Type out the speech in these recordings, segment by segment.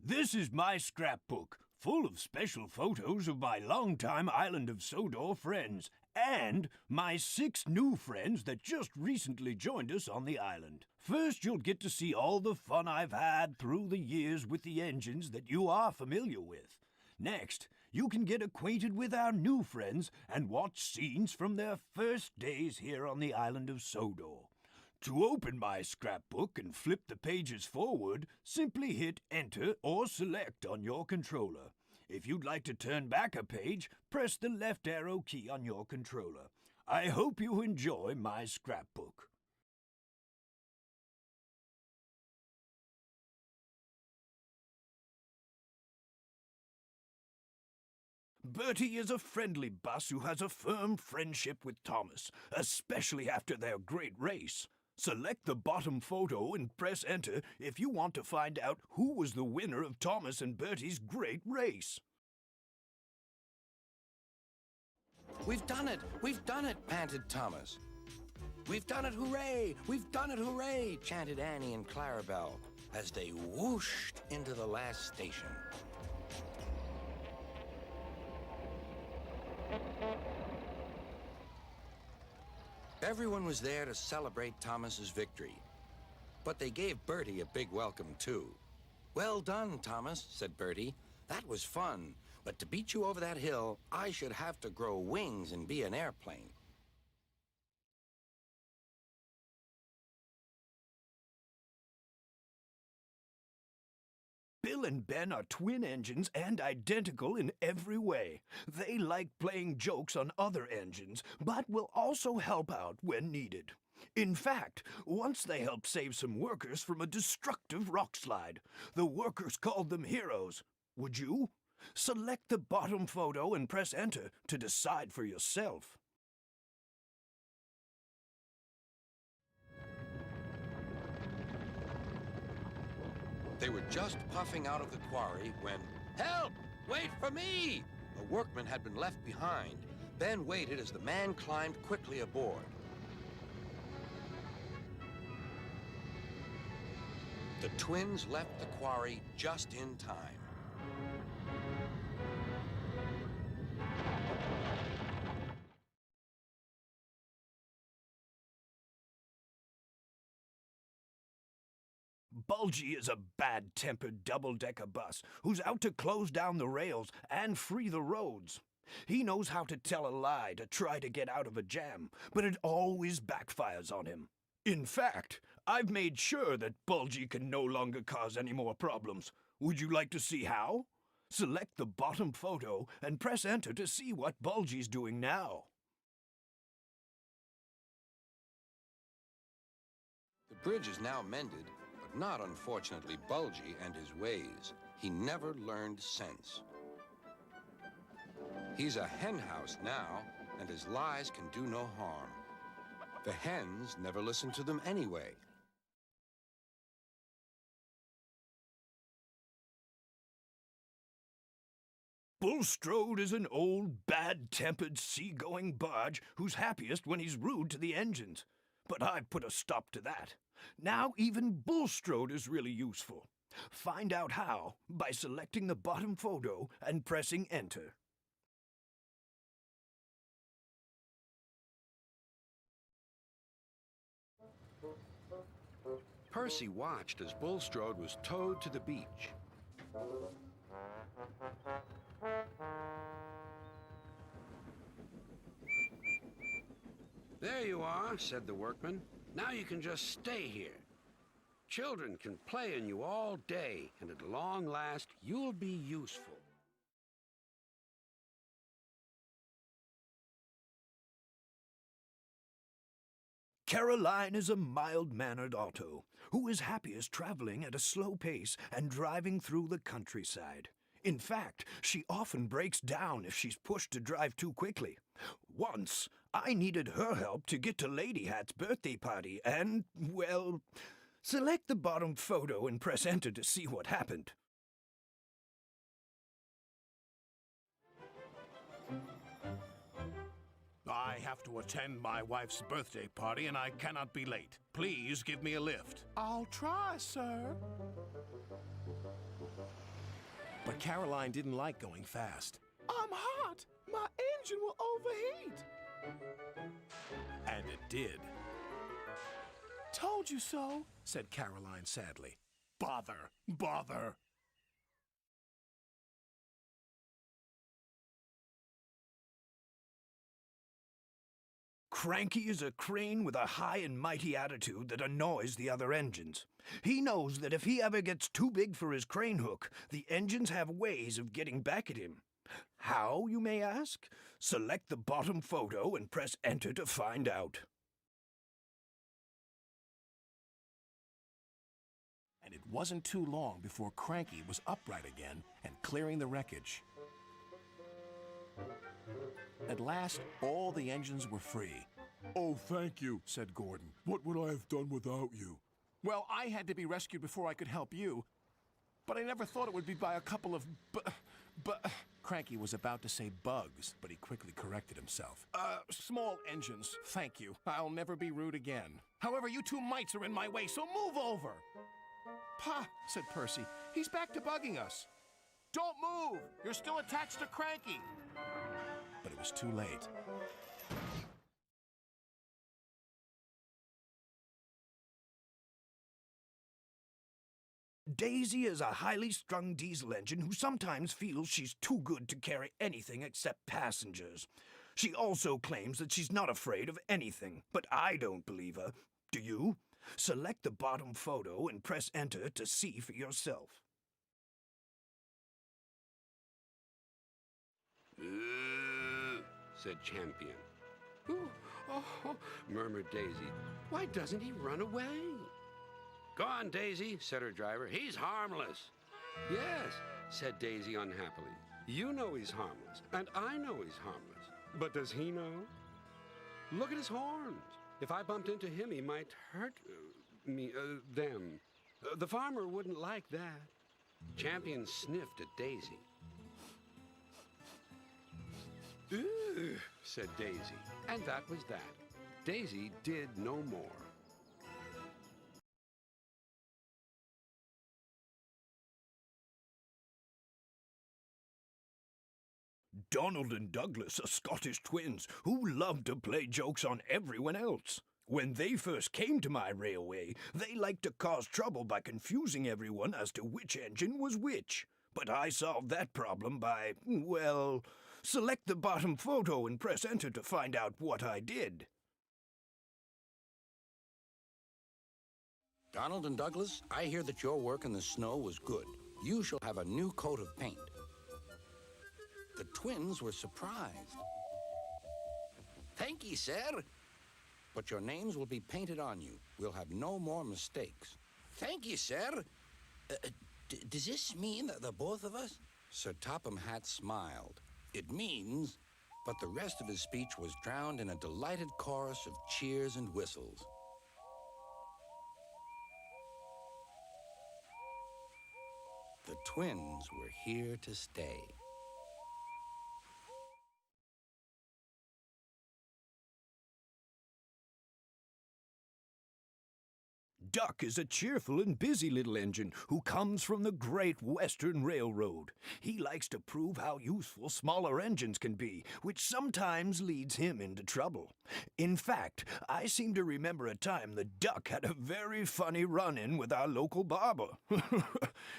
This is my scrapbook, full of special photos of my longtime Island of Sodor friends, and my 6 new friends that just recently joined us on the island. First, you'll get to see all the fun I've had through the years with the engines that you are familiar with. Next, you can get acquainted with our new friends and watch scenes from their first days here on the Island of Sodor. To open my scrapbook and flip the pages forward, simply hit Enter or Select on your controller. If you'd like to turn back a page, press the left arrow key on your controller. I hope you enjoy my scrapbook. Bertie is a friendly bus who has a firm friendship with Thomas, especially after their great race. Select the bottom photo and press Enter if you want to find out who was the winner of Thomas and Bertie's great race. We've done it! We've done it! Panted Thomas. We've done it! Hooray! We've done it! Hooray! Chanted Annie and Clarabelle as they whooshed into the last station. Everyone was there to celebrate Thomas's victory, but they gave Bertie a big welcome, too. "Well done, Thomas," said Bertie. "That was fun, but to beat you over that hill, I should have to grow wings and be an airplane." Bill and Ben are twin engines and identical in every way. They like playing jokes on other engines, but will also help out when needed. In fact, once they helped save some workers from a destructive rock slide. The workers called them heroes. Would you? Select the bottom photo and press Enter to decide for yourself. They were just puffing out of the quarry when, "Help! Wait for me!" A workman had been left behind. Ben waited as the man climbed quickly aboard. The twins left the quarry just in time. Bulgy is a bad-tempered double-decker bus who's out to close down the rails and free the roads. He knows how to tell a lie to try to get out of a jam, but it always backfires on him. In fact, I've made sure that Bulgy can no longer cause any more problems. Would you like to see how? Select the bottom photo and press Enter to see what Bulgy's doing now. The bridge is now mended, but not, unfortunately, Bulgy and his ways. He never learned sense. He's a hen house now, and his lies can do no harm. The hens never listen to them anyway. Bulstrode is an old, bad-tempered, sea-going barge who's happiest when he's rude to the engines. But I've put a stop to that. Now even Bulstrode is really useful. Find out how by selecting the bottom photo and pressing Enter. Percy watched as Bulstrode was towed to the beach. "There you are," said the workman. "Now you can just stay here. Children can play on you all day, and at long last, you'll be useful." Caroline is a mild-mannered auto who is happiest traveling at a slow pace and driving through the countryside. In fact, she often breaks down if she's pushed to drive too quickly. Once, I needed her help to get to Lady Hatt's birthday party and, well, select the bottom photo and press Enter to see what happened. I have to attend my wife's birthday party and I cannot be late. Please give me a lift. I'll try, sir. But Caroline didn't like going fast. I'm hot! My engine will overheat! And it did. Told you so, said Caroline sadly. Bother, bother. Cranky is a crane with a high and mighty attitude that annoys the other engines. He knows that if he ever gets too big for his crane hook, the engines have ways of getting back at him. How, you may ask? Select the bottom photo and press Enter to find out. And it wasn't too long before Cranky was upright again and clearing the wreckage. At last, all the engines were free. Oh, thank you, said Gordon. What would I have done without you? Well, I had to be rescued before I could help you. But I never thought it would be by a couple of Cranky was about to say bugs, but he quickly corrected himself. Small engines, thank you. I'll never be rude again. However, you two mites are in my way, so move over. Pa, said Percy, he's back to bugging us. Don't move! You're still attached to Cranky. But it was too late. Daisy is a highly strung diesel engine who sometimes feels she's too good to carry anything except passengers. She also claims that she's not afraid of anything, but I don't believe her. Do you? Select the bottom photo and press Enter to see for yourself. Said Champion. Oh, murmured Daisy. Why doesn't he run away? Go on, Daisy, said her driver. He's harmless. Yes, said Daisy unhappily. You know he's harmless, and I know he's harmless. But does he know? Look at his horns. If I bumped into him, he might hurt them. The farmer wouldn't like that. Champion sniffed at Daisy. Ugh, said Daisy. And that was that. Daisy did no more. Donald and Douglas are Scottish twins who love to play jokes on everyone else. When they first came to my railway, they liked to cause trouble by confusing everyone as to which engine was which. But I solved that problem by, well, select the bottom photo and press Enter to find out what I did. Donald and Douglas, I hear that your work in the snow was good. You shall have a new coat of paint. The twins were surprised. Thank ye, sir. But your names will be painted on you. We'll have no more mistakes. Thank ye, sir. Does this mean that the both of us? Sir Topham Hatt smiled. It means, but the rest of his speech was drowned in a delighted chorus of cheers and whistles. The twins were here to stay. Duck is a cheerful and busy little engine who comes from the Great Western Railroad. He likes to prove how useful smaller engines can be, which sometimes leads him into trouble. In fact, I seem to remember a time the Duck had a very funny run-in with our local barber.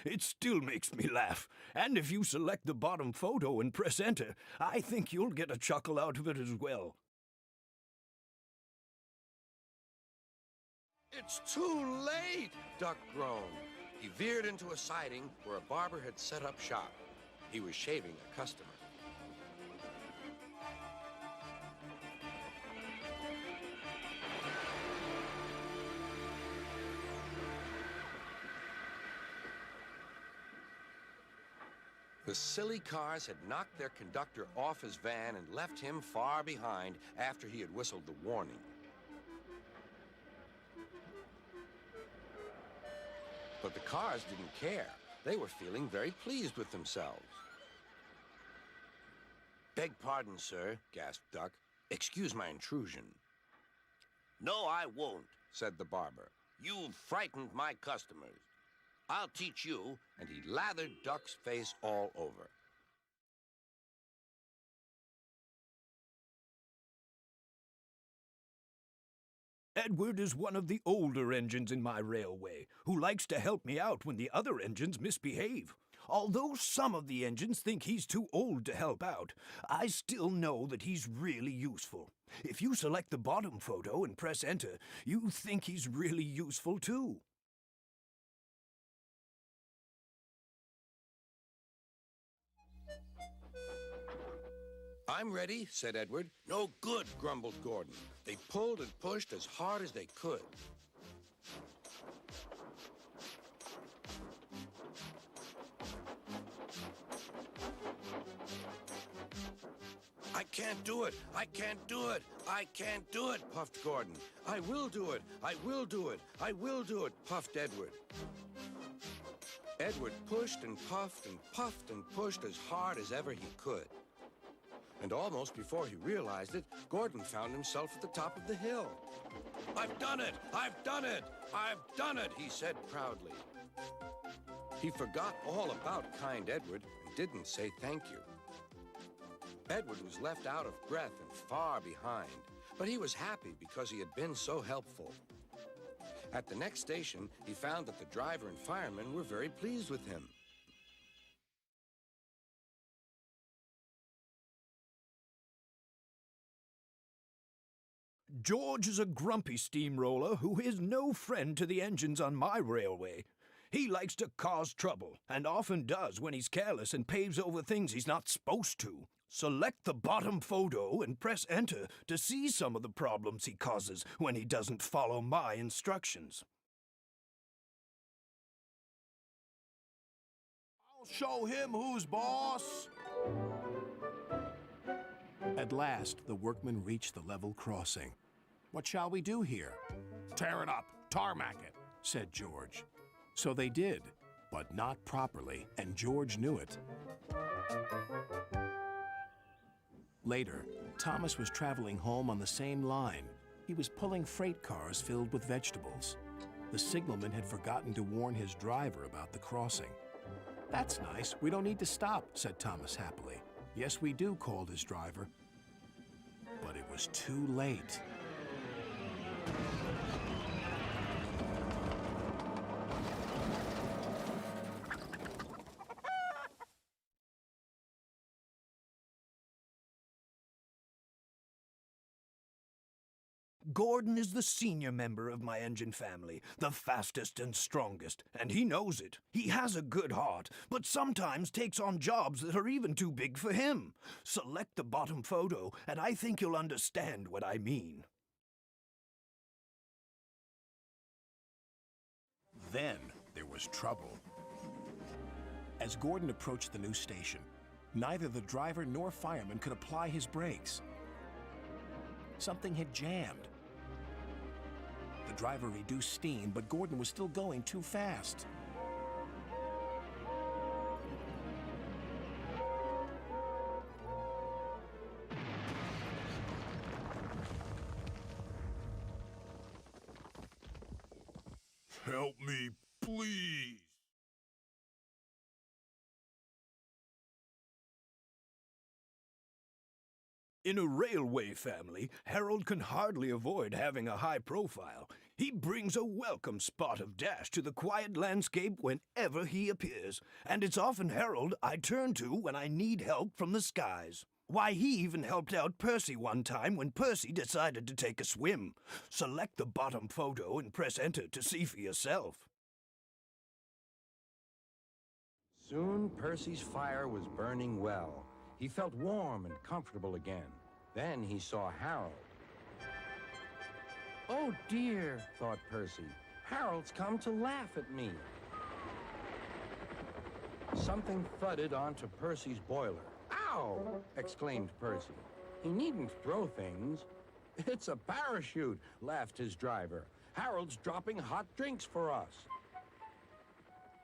It still makes me laugh, and if you select the bottom photo and press Enter, I think you'll get a chuckle out of it as well. It's too late, Duck groaned. He veered into a siding where a barber had set up shop. He was shaving a customer. The silly cars had knocked their conductor off his van and left him far behind after he had whistled the warning. But the cars didn't care. They were feeling very pleased with themselves. Beg pardon, sir, gasped Duck. Excuse my intrusion. No, I won't, said the barber. You've frightened my customers. I'll teach you. And he lathered Duck's face all over. Edward is one of the older engines in my railway, who likes to help me out when the other engines misbehave. Although some of the engines think he's too old to help out, I still know that he's really useful. If you select the bottom photo and press enter, you think he's really useful too. I'm ready, said Edward. No good, grumbled Gordon. They pulled and pushed as hard as they could. I can't do it. I can't do it. I can't do it, puffed Gordon. I will do it. I will do it. I will do it, puffed Edward. Edward pushed and puffed and puffed and pushed as hard as ever he could. And almost before he realized it, Gordon found himself at the top of the hill. I've done it! I've done it! I've done it, he said proudly. He forgot all about kind Edward and didn't say thank you. Edward was left out of breath and far behind, but he was happy because he had been so helpful. At the next station, he found that the driver and fireman were very pleased with him. George is a grumpy steamroller who is no friend to the engines on my railway. He likes to cause trouble, and often does when he's careless and paves over things he's not supposed to. Select the bottom photo and press enter to see some of the problems he causes when he doesn't follow my instructions. I'll show him who's boss. At last, the workmen reached the level crossing. What shall we do here? Tear it up, tarmac it, said George. So they did, but not properly, and George knew it. Later, Thomas was traveling home on the same line. He was pulling freight cars filled with vegetables. The signalman had forgotten to warn his driver about the crossing. That's nice. We don't need to stop, said Thomas happily. Yes, we do, called his driver. But it was too late. Gordon is the senior member of my engine family, the fastest and strongest, and he knows it. He has a good heart, but sometimes takes on jobs that are even too big for him. Select the bottom photo, and I think you'll understand what I mean. Then there was trouble. As Gordon approached the new station, neither the driver nor fireman could apply his brakes. Something had jammed. The driver reduced steam, but Gordon was still going too fast. Help me, please. In a railway family, Harold can hardly avoid having a high profile. He brings a welcome spot of dash to the quiet landscape whenever he appears, and it's often Harold I turn to when I need help from the skies. Why, he even helped out Percy one time when Percy decided to take a swim. Select the bottom photo and press enter to see for yourself. Soon Percy's fire was burning well. He felt warm and comfortable again. Then he saw Harold. Oh dear, thought Percy. Harold's come to laugh at me. Something thudded onto Percy's boiler. Ow! Exclaimed Percy. He needn't throw things. It's a parachute, laughed his driver. Harold's dropping hot drinks for us.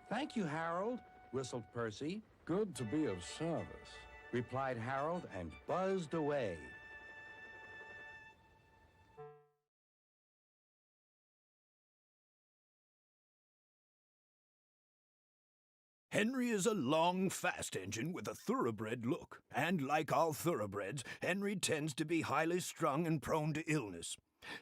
Thank you, Harold, whistled Percy. Good to be of service, replied Harold and buzzed away. Henry is a long, fast engine with a thoroughbred look, and like all thoroughbreds, Henry tends to be highly strung and prone to illness.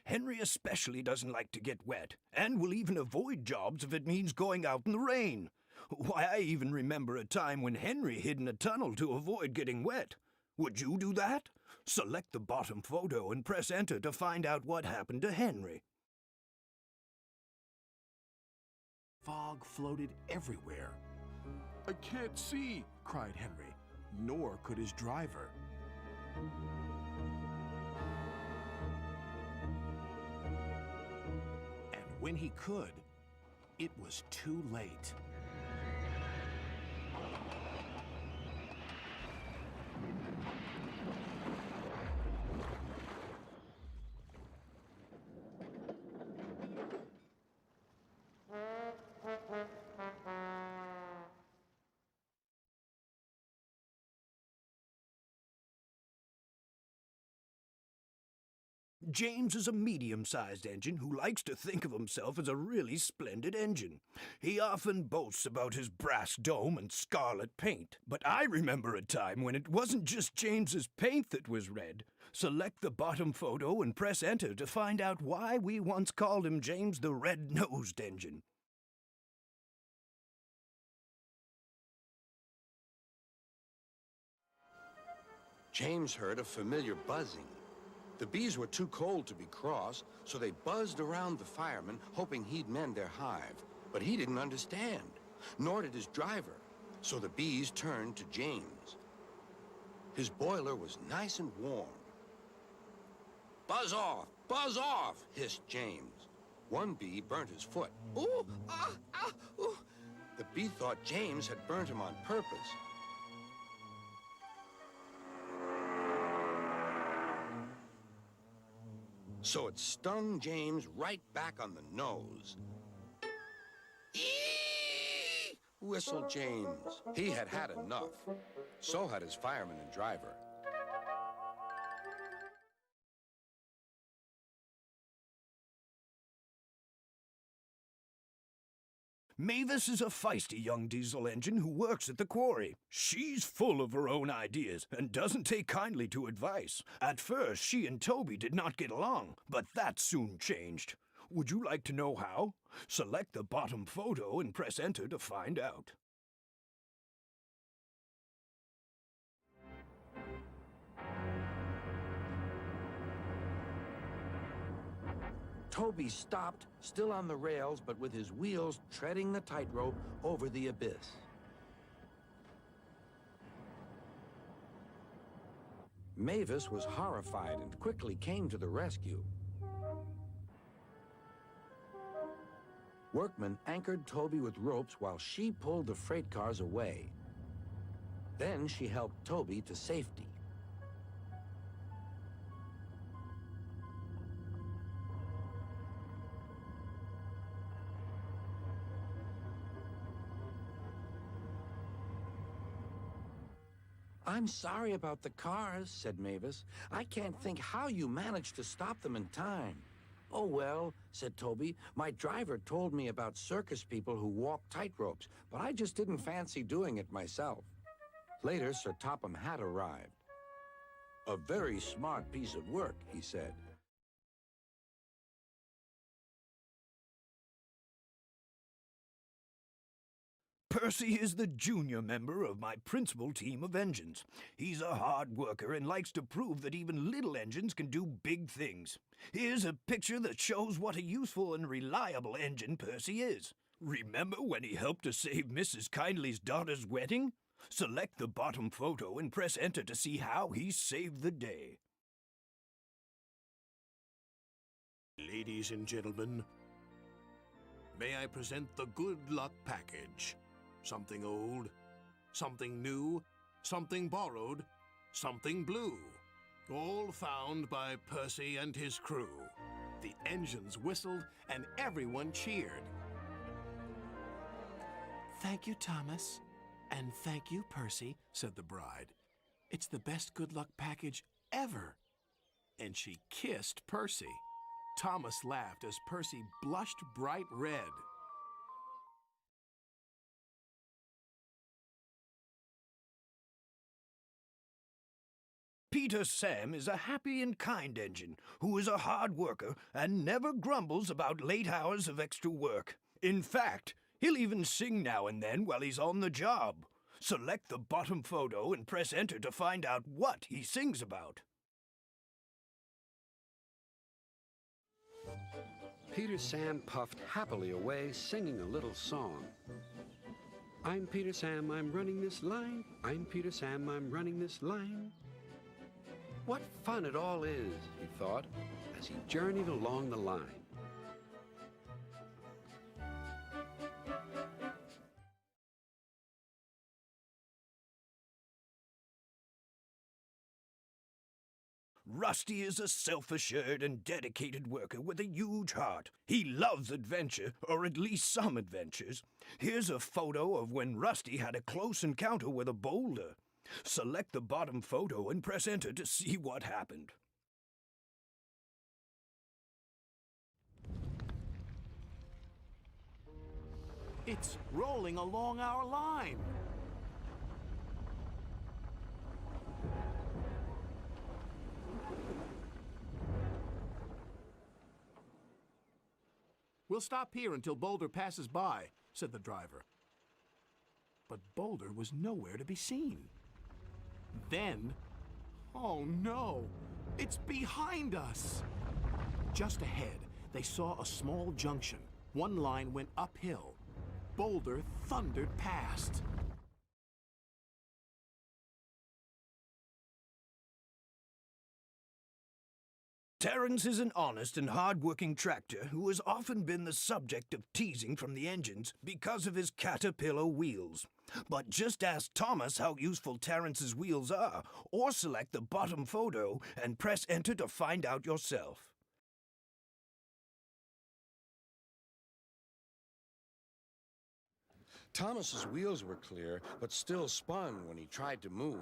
Henry especially doesn't like to get wet, and will even avoid jobs if it means going out in the rain. Why, I even remember a time when Henry hid in a tunnel to avoid getting wet. Would you do that? Select the bottom photo and press enter to find out what happened to Henry. Fog floated everywhere. I can't see. Cried Henry, nor could his driver. And when he could, it was too late. James is a medium-sized engine who likes to think of himself as a really splendid engine. He often boasts about his brass dome and scarlet paint. But I remember a time when it wasn't just James's paint that was red. Select the bottom photo and press enter to find out why we once called him James the Red-Nosed Engine. James heard a familiar buzzing. The bees were too cold to be cross, so they buzzed around the fireman, hoping he'd mend their hive. But he didn't understand, nor did his driver, so the bees turned to James. His boiler was nice and warm. Buzz off, hissed James. One bee burnt his foot. Ooh, ooh. The bee thought James had burnt him on purpose. So it stung James right back on the nose. Eee! Whistled James. He had had enough. So had his fireman and driver. Mavis is a feisty young diesel engine who works at the quarry. She's full of her own ideas and doesn't take kindly to advice. At first, she and Toby did not get along, but that soon changed. Would you like to know how? Select the bottom photo and press enter to find out. Toby stopped, still on the rails, but with his wheels treading the tightrope over the abyss. Mavis was horrified and quickly came to the rescue. Workmen anchored Toby with ropes while she pulled the freight cars away. Then she helped Toby to safety. I'm sorry about the cars, said Mavis. I can't think how you managed to stop them in time. Oh, well, said Toby. My driver told me about circus people who walk tightropes, but I just didn't fancy doing it myself. Later, Sir Topham Hatt arrived. A very smart piece of work, he said. Percy is the junior member of my principal team of engines. He's a hard worker and likes to prove that even little engines can do big things. Here's a picture that shows what a useful and reliable engine Percy is. Remember when he helped to save Mrs. Kindly's daughter's wedding? Select the bottom photo and press enter to see how he saved the day. Ladies and gentlemen, may I present the good luck package. Something old, something new, something borrowed, something blue. All found by Percy and his crew. The engines whistled and everyone cheered. Thank you, Thomas. And thank you, Percy, said the bride. It's the best good luck package ever. And she kissed Percy. Thomas laughed as Percy blushed bright red. Peter Sam is a happy and kind engine who is a hard worker and never grumbles about late hours of extra work. In fact, he'll even sing now and then while he's on the job. Select the bottom photo and press enter to find out what he sings about. Peter Sam puffed happily away, singing a little song. I'm Peter Sam, I'm running this line. I'm Peter Sam, I'm running this line. What fun it all is, he thought, as he journeyed along the line. Rusty is a self-assured and dedicated worker with a huge heart. He loves adventure, or at least some adventures. Here's a photo of when Rusty had a close encounter with a boulder. Select the bottom photo and press enter to see what happened. It's rolling along our line. We'll stop here until Boulder passes by, said the driver. But Boulder was nowhere to be seen. Then, oh no, it's behind us! Just ahead, they saw a small junction. One line went uphill. Boulder thundered past. Terrence is an honest and hard-working tractor who has often been the subject of teasing from the engines because of his caterpillar wheels. But just ask Thomas how useful Terrence's wheels are, or select the bottom photo and press enter to find out yourself. Thomas's wheels were clear, but still spun when he tried to move.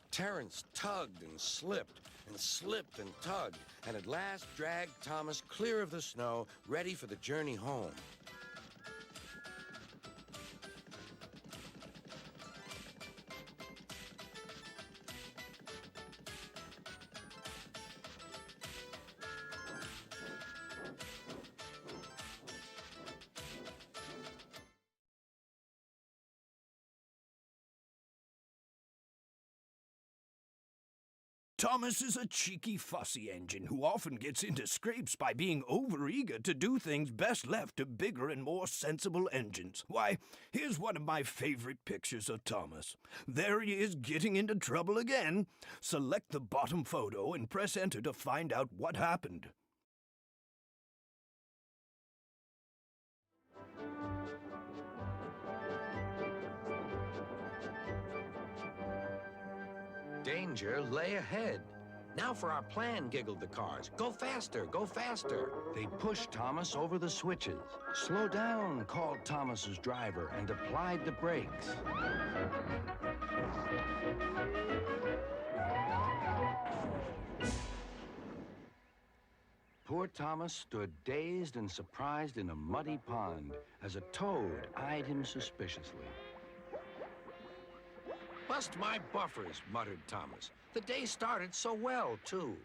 Terrence tugged and slipped and tugged, and at last dragged Thomas clear of the snow, ready for the journey home. Thomas is a cheeky, fussy engine who often gets into scrapes by being overeager to do things best left to bigger and more sensible engines. Why, here's one of my favorite pictures of Thomas. There he is getting into trouble again. Select the bottom photo and press enter to find out what happened. Danger lay ahead. Now for our plan, giggled the cars. Go faster, go faster. They pushed Thomas over the switches. Slow down, called Thomas's driver, and applied the brakes. Poor Thomas stood dazed and surprised in a muddy pond as a toad eyed him suspiciously. Bust my buffers, muttered Thomas. The day started so well, too.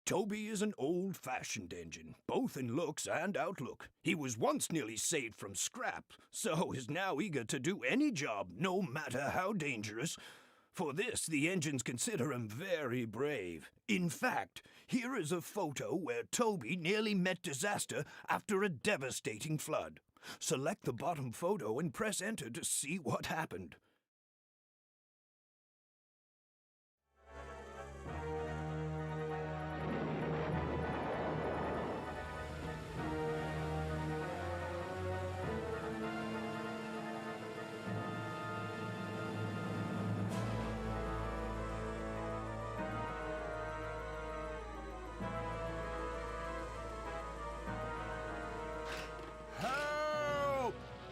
Toby is an old-fashioned engine, both in looks and outlook. He was once nearly saved from scrap, so is now eager to do any job, no matter how dangerous. For this, the engines consider him very brave. In fact, here is a photo where Toby nearly met disaster after a devastating flood. Select the bottom photo and press enter to see what happened.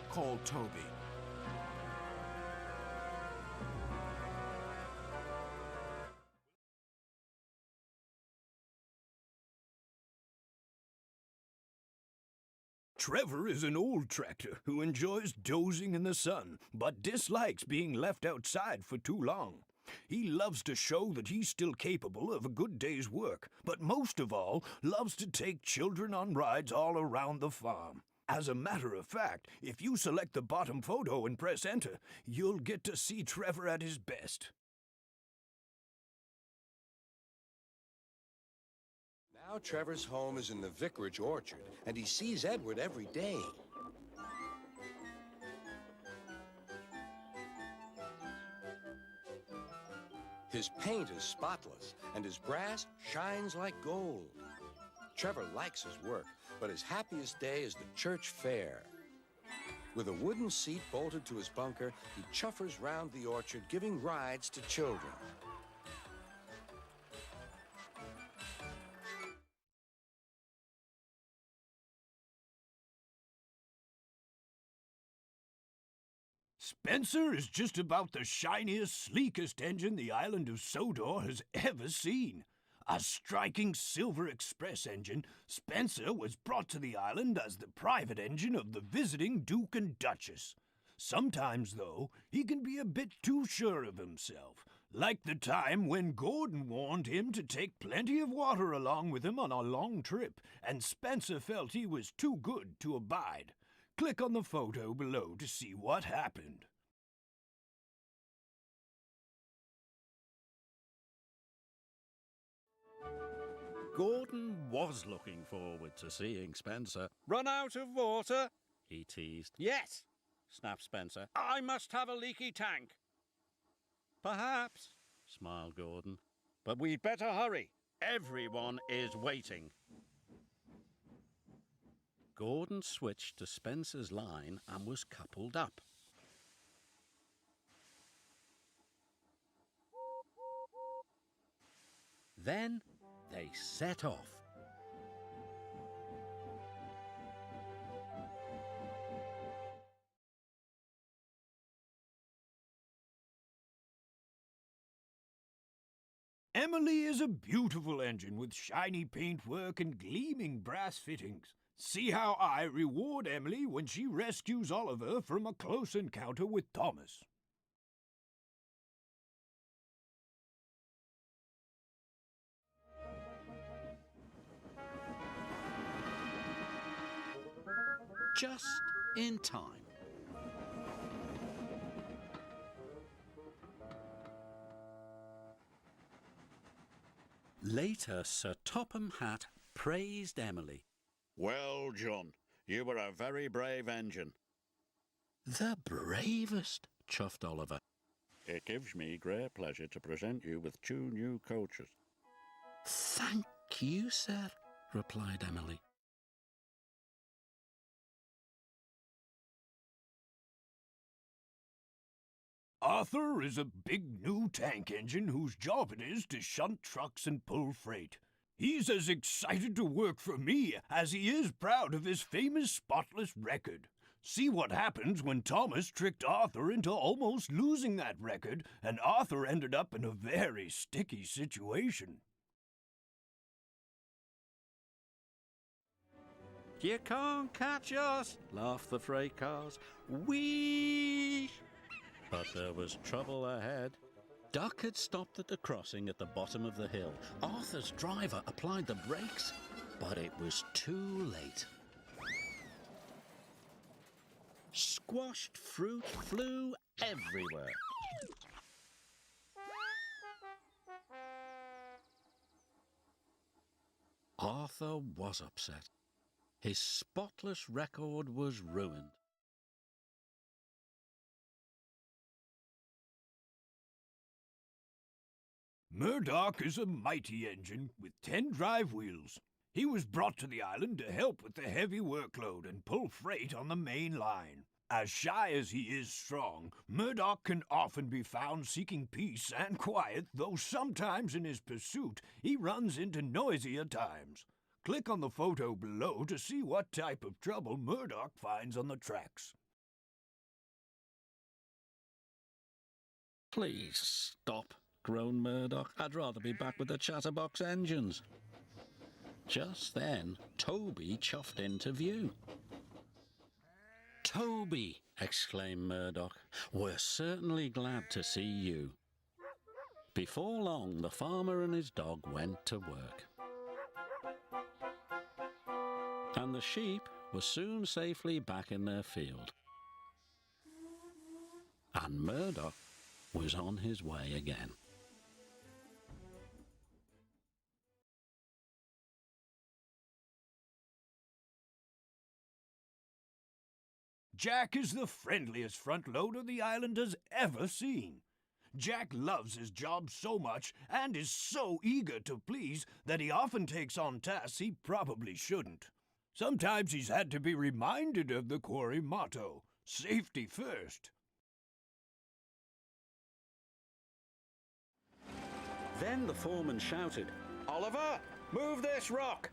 Called Toby. Trevor is an old tractor who enjoys dozing in the sun, but dislikes being left outside for too long. He loves to show that he's still capable of a good day's work, but most of all, loves to take children on rides all around the farm. As a matter of fact, if you select the bottom photo and press enter, you'll get to see Trevor at his best. Now Trevor's home is in the vicarage orchard, and he sees Edward every day. His paint is spotless, and his brass shines like gold. Trevor likes his work, but his happiest day is the church fair. With a wooden seat bolted to his bunker, he chuffers round the orchard, giving rides to children. Spencer is just about the shiniest, sleekest engine the island of Sodor has ever seen. A striking Silver Express engine, Spencer was brought to the island as the private engine of the visiting Duke and Duchess. Sometimes, though, he can be a bit too sure of himself, like the time when Gordon warned him to take plenty of water along with him on a long trip, and Spencer felt he was too good to abide. Click on the photo below to see what happened. Gordon was looking forward to seeing Spencer. "Run out of water?" he teased. "Yes," snapped Spencer. "I must have a leaky tank." "Perhaps," smiled Gordon. "But we'd better hurry. Everyone is waiting." Gordon switched to Spencer's line and was coupled up. Then they set off. Emily is a beautiful engine with shiny paintwork and gleaming brass fittings. See how I reward Emily when she rescues Oliver from a close encounter with Thomas. Just in time. Later, Sir Topham Hatt praised Emily. "Well, John, you were a very brave engine." "The bravest," chuffed Oliver. "It gives me great pleasure to present you with 2 new coaches." "Thank you, sir," replied Emily. Arthur is a big new tank engine whose job it is to shunt trucks and pull freight. He's as excited to work for me as he is proud of his famous spotless record. See what happens when Thomas tricked Arthur into almost losing that record, and Arthur ended up in a very sticky situation. "You can't catch us," laughed the freight cars. "Whee!" But there was trouble ahead. Duck had stopped at the crossing at the bottom of the hill. Arthur's driver applied the brakes, but it was too late. Squashed fruit flew everywhere. Arthur was upset. His spotless record was ruined. Murdoch is a mighty engine with 10 drive wheels. He was brought to the island to help with the heavy workload and pull freight on the main line. As shy as he is strong, Murdoch can often be found seeking peace and quiet, though sometimes in his pursuit he runs into noisier times. Click on the photo below to see what type of trouble Murdoch finds on the tracks. "Please stop," groaned Murdoch. "I'd rather be back with the chatterbox engines." Just then, Toby chuffed into view. Toby, exclaimed Murdoch, we're certainly glad to see you. Before long, the farmer and his dog went to work. And the sheep were soon safely back in their field. And Murdoch was on his way again. Jack is the friendliest front loader the island has ever seen. Jack loves his job so much and is so eager to please that he often takes on tasks he probably shouldn't. Sometimes he's had to be reminded of the quarry motto, safety first. Then the foreman shouted, Oliver, move this rock!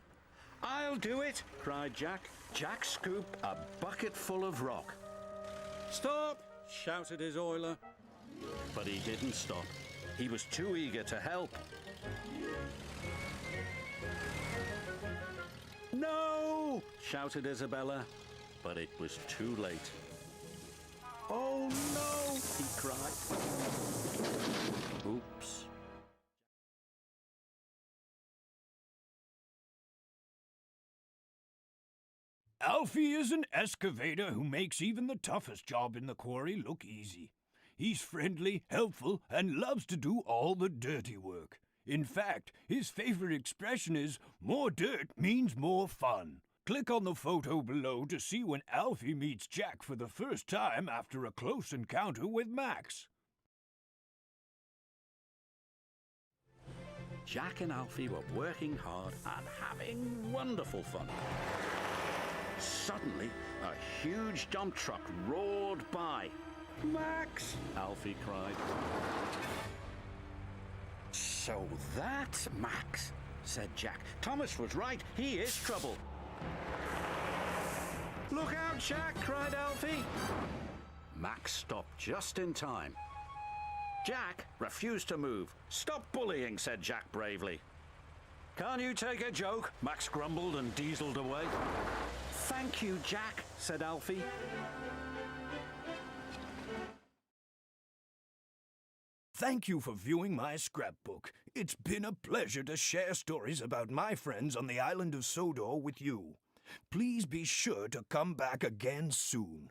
I'll do it, cried Jack. Jack scooped a bucket full of rock. Stop, shouted his oiler. But he didn't stop. He was too eager to help. No, shouted Isabella, but it was too late. Oh no, he cried. Oops. Alfie is an excavator who makes even the toughest job in the quarry look easy. He's friendly, helpful, and loves to do all the dirty work. In fact, his favorite expression is, more dirt means more fun. Click on the photo below to see when Alfie meets Jack for the first time after a close encounter with Max. Jack and Alfie were working hard and having wonderful fun. Suddenly, a huge dump truck roared by. Max! Alfie cried. So that's Max, said Jack. Thomas was right. He is trouble. Look out, Jack! Cried Alfie. Max stopped just in time. Jack refused to move. Stop bullying, said Jack bravely. Can't you take a joke? Max grumbled and dieseled away. Thank you, Jack, said Alfie. Thank you for viewing my scrapbook. It's been a pleasure to share stories about my friends on the island of Sodor with you. Please be sure to come back again soon.